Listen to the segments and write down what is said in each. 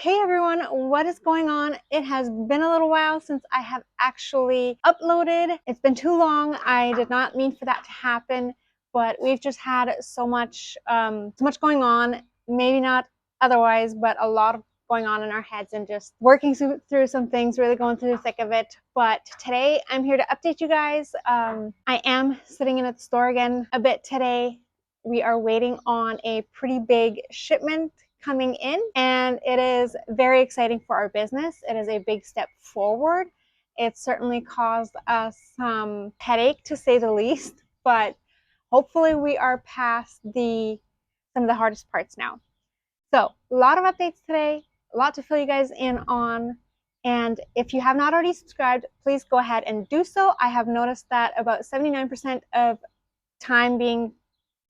Hey everyone, what is going on? It has been a little while since I have actually uploaded. It's been too long. I did not mean for that to happen, but we've just had so much going on. Maybe not otherwise, but a lot of going on in our heads and just working through some things, really going through the thick of it. But today I'm here to update you guys. I am sitting in at the store again a bit today. We are waiting on a pretty big shipment coming in, and it is very exciting for our business. It is a big step forward. It certainly caused us some headache, to say the least, but hopefully we are past some of the hardest parts now. So a lot of updates today, a lot to fill you guys in on. And if you have not already subscribed, please go ahead and do so. I have noticed that about 79% of time being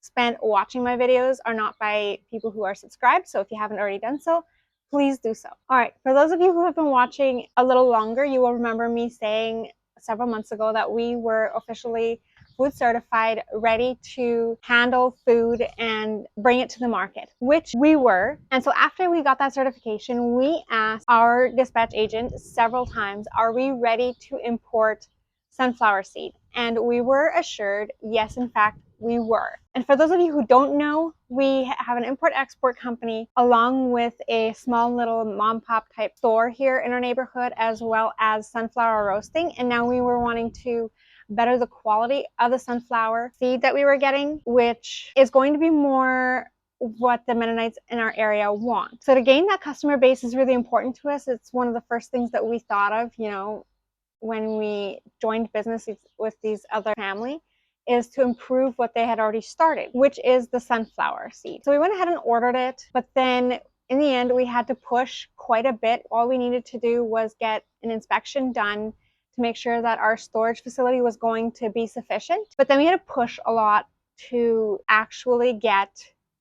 spent watching my videos are not by people who are subscribed. So if you haven't already done so, please do so. All right, for those of you who have been watching a little longer, you will remember me saying several months ago that we were officially food certified, ready to handle food and bring it to the market, which we were. And so after we got that certification, we asked our dispatch agent several times, are we ready to import sunflower seed? And we were assured, yes, in fact, we were. And for those of you who don't know, we have an import-export company along with a small little mom-pop type store here in our neighborhood, as well as sunflower roasting. And now we were wanting to better the quality of the sunflower seed that we were getting, which is going to be more what the Mennonites in our area want. So to gain that customer base is really important to us. It's one of the first things that we thought of, when we joined businesses with these other family, is to improve what they had already started, which is the sunflower seed. So we went ahead and ordered it, but then in the end, we had to push quite a bit. All we needed to do was get an inspection done to make sure that our storage facility was going to be sufficient. But then we had to push a lot to actually get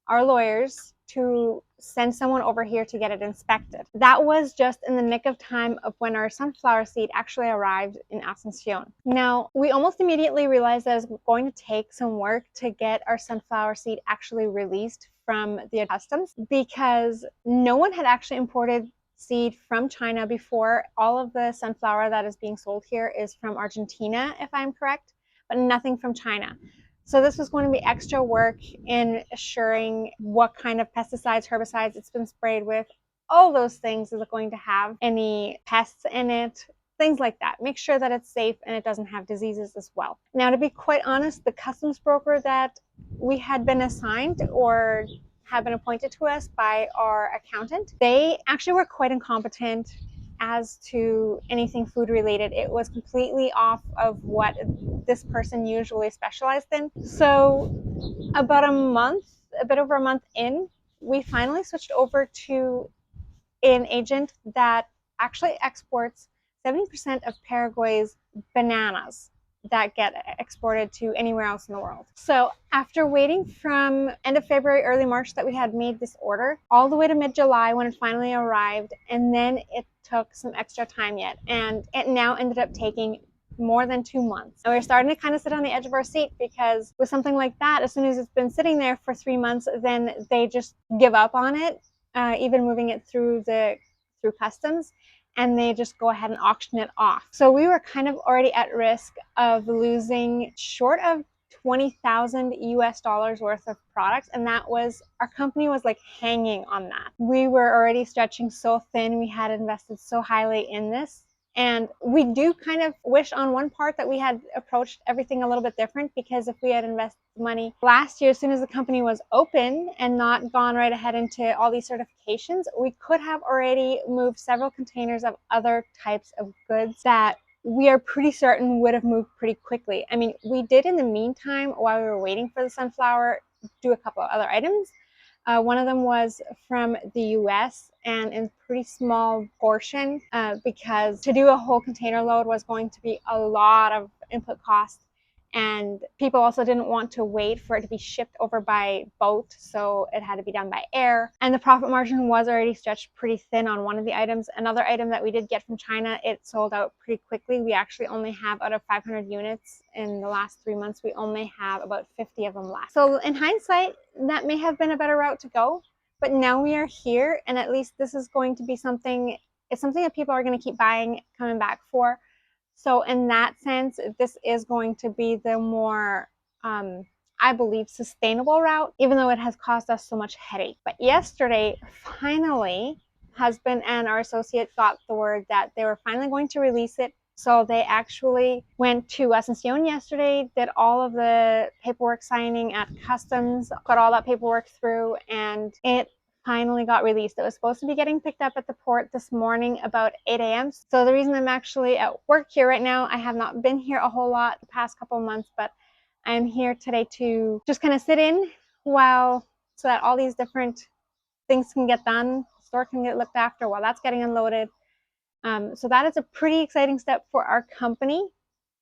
our lawyers to send someone over here to get it inspected. That was just in the nick of time of when our sunflower seed actually arrived in Asuncion. Now, we almost immediately realized that it was going to take some work to get our sunflower seed actually released from the customs, because no one had actually imported seed from China before. All of the sunflower that is being sold here is from Argentina, if I'm correct, but nothing from China. So this was going to be extra work in assuring what kind of pesticides, herbicides it's been sprayed with, all those things. Is it going to have any pests in it? Things like that. Make sure that it's safe and it doesn't have diseases as well. Now, to be quite honest, the customs broker that we had been assigned or had been appointed to us by our accountant, they actually were quite incompetent as to anything food related. It was completely off of what this person usually specialized in. So about a bit over a month in, we finally switched over to an agent that actually exports 70% of Paraguay's bananas that get exported to anywhere else in the world. So after waiting from end of February, early March that we had made this order, all the way to mid-July when it finally arrived, and then it took some extra time yet, and it now ended up taking more than 2 months. And we're starting to kind of sit on the edge of our seat, because with something like that, as soon as it's been sitting there for 3 months, then they just give up on it, even moving it through customs, and they just go ahead and auction it off. So we were kind of already at risk of losing short of $20,000 worth of products, and that was, our company was like hanging on that. We were already stretching so thin. We had invested so highly in this. And we do kind of wish on one part that we had approached everything a little bit different, because if we had invested money last year, as soon as the company was open and not gone right ahead into all these certifications, we could have already moved several containers of other types of goods that we are pretty certain would have moved pretty quickly. I mean, we did in the meantime, while we were waiting for the sunflower, do a couple of other items. One of them was from the US, and in pretty small portion, because to do a whole container load was going to be a lot of input cost, and people also didn't want to wait for it to be shipped over by boat, so it had to be done by air. And the profit margin was already stretched pretty thin on one of the items. Another item that we did get from China, it sold out pretty quickly. We actually only have, out of 500 units in the last 3 months, we only have about 50 of them left. So in hindsight, that may have been a better route to go, But now we are here, and at least this is going to be something, it's something that people are going to keep buying, coming back for. So in that sense, this is going to be the more, I believe, sustainable route, even though it has caused us so much headache. But yesterday, finally, husband and our associate got the word that they were finally going to release it. So they actually went to Asuncion yesterday, did all of the paperwork signing at customs, got all that paperwork through, and it finally got released. It was supposed to be getting picked up at the port this morning about 8 a.m. So the reason I'm actually at work here right now, I have not been here a whole lot the past couple of months, but I'm here today to just kind of sit in while, so that all these different things can get done, the store can get looked after while that's getting unloaded. So that is a pretty exciting step for our company.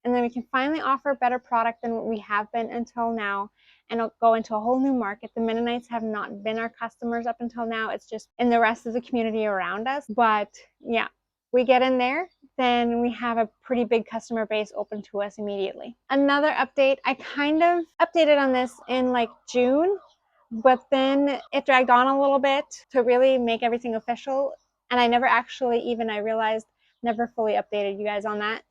And then we can finally offer a better product than what we have been until now, and it'll go into a whole new market. The Mennonites have not been our customers up until now. It's just in the rest of the community around us. But yeah, we get in there, then we have a pretty big customer base open to us immediately. Another update, I kind of updated on this in like June, but then it dragged on a little bit to really make everything official. And I never actually even, I realized, never fully updated you guys on that.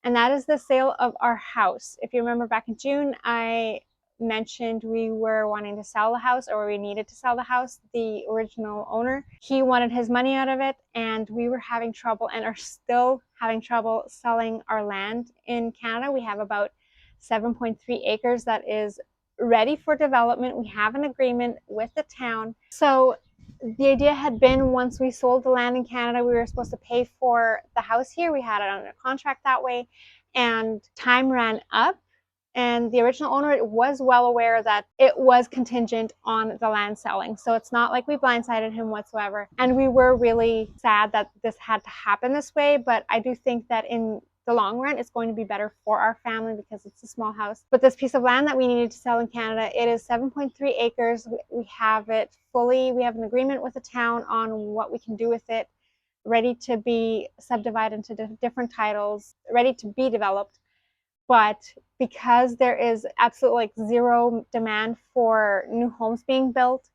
And that is the sale of our house. If you remember back in June, I mentioned we were wanting to sell the house, or we needed to sell the house. The original owner, he wanted his money out of it, and we were having trouble and are still having trouble selling our land in Canada. We have about 7.3 acres that is ready for development. We have an agreement with the town. So the idea had been, once we sold the land in Canada, we were supposed to pay for the house here. We had it under contract that way, and time ran up. And the original owner was well aware that it was contingent on the land selling. So it's not like we blindsided him whatsoever. And we were really sad that this had to happen this way. But I do think that in the long run, it's going to be better for our family because it's a small house. But this piece of land that we needed to sell in Canada, it is 7.3 acres. We have it fully, we have an agreement with the town on what we can do with it, ready to be subdivided into different titles, ready to be developed. But because there is absolutely like zero demand for new homes being built,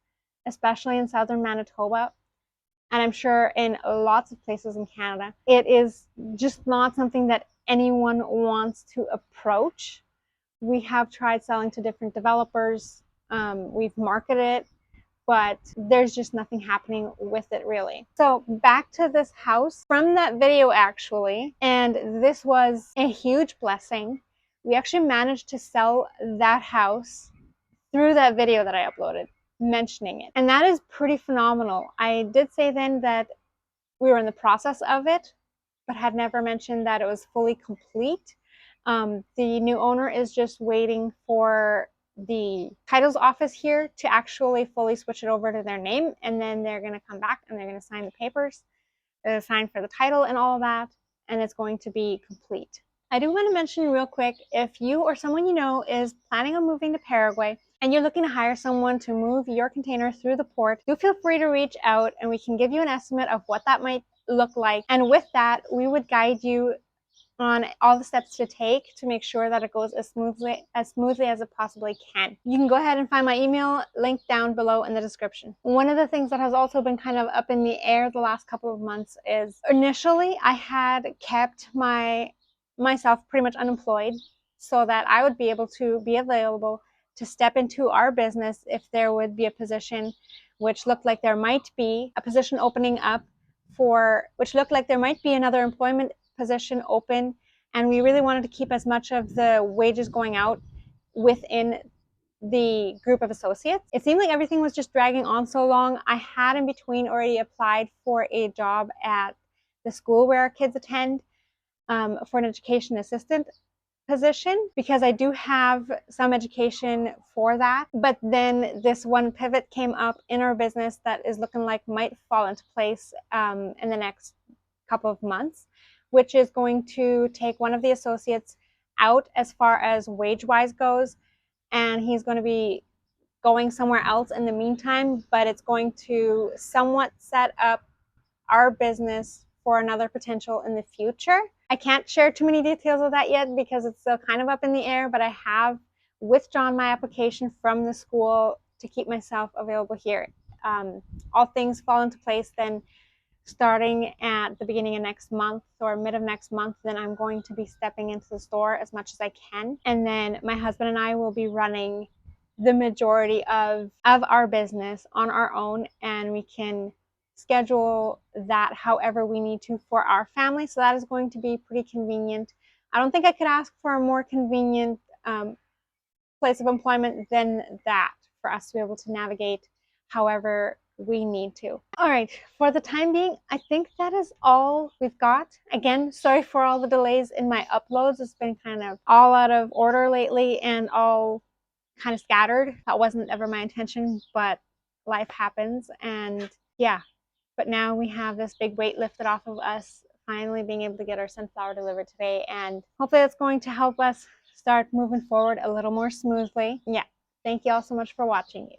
especially in southern Manitoba, and I'm sure in lots of places in Canada, it is just not something that anyone wants to approach. We have tried selling to different developers. We've marketed it, but there's just nothing happening with it really. So back to this house from that video actually, and this was a huge blessing. We actually managed to sell that house through that video that I uploaded mentioning it. And that is pretty phenomenal. I did say then that we were in the process of it, but had never mentioned that it was fully complete. The new owner is just waiting for the titles office here to actually fully switch it over to their name, and then they're going to come back and they're going to sign the papers, sign for the title and all of that, and it's going to be complete. I do want to mention real quick, if you or someone you know is planning on moving to Paraguay and you're looking to hire someone to move your container through the port, do feel free to reach out and we can give you an estimate of what that might look like. And with that, we would guide you on all the steps to take to make sure that it goes as smoothly as it possibly can. You can go ahead and find my email linked down below in the description. One of the things that has also been kind of up in the air the last couple of months is, initially I had kept myself pretty much unemployed so that I would be able to be available to step into our business if there would be a position, which looked like there might be a position opening up which looked like there might be another employment position open, and we really wanted to keep as much of the wages going out within the group of associates. It seemed like everything was just dragging on so long. I had in between already applied for a job at the school where our kids attend, for an education assistant position, because I do have some education for that. But then this one pivot came up in our business that is looking like might fall into place in the next couple of months, which is going to take one of the associates out as far as wage-wise goes, and he's going to be going somewhere else in the meantime, but it's going to somewhat set up our business for another potential in the future. I can't share too many details of that yet because it's still kind of up in the air, but I have withdrawn my application from the school to keep myself available here. all things fall into place, then starting at the beginning of next month or mid of next month, then I'm going to be stepping into the store as much as I can. And then my husband and I will be running the majority of our business on our own, and we can schedule that however we need to for our family. So that is going to be pretty convenient. I don't think I could ask for a more convenient place of employment than that for us to be able to navigate however we need to. All right, for the time being, I think that is all we've got. Again, sorry for all the delays in my uploads. It's been kind of all out of order lately and all kind of scattered. That wasn't ever my intention, but life happens. And yeah, but now we have this big weight lifted off of us, finally being able to get our sunflower delivered today. And hopefully that's going to help us start moving forward a little more smoothly. Yeah, thank you all so much for watching.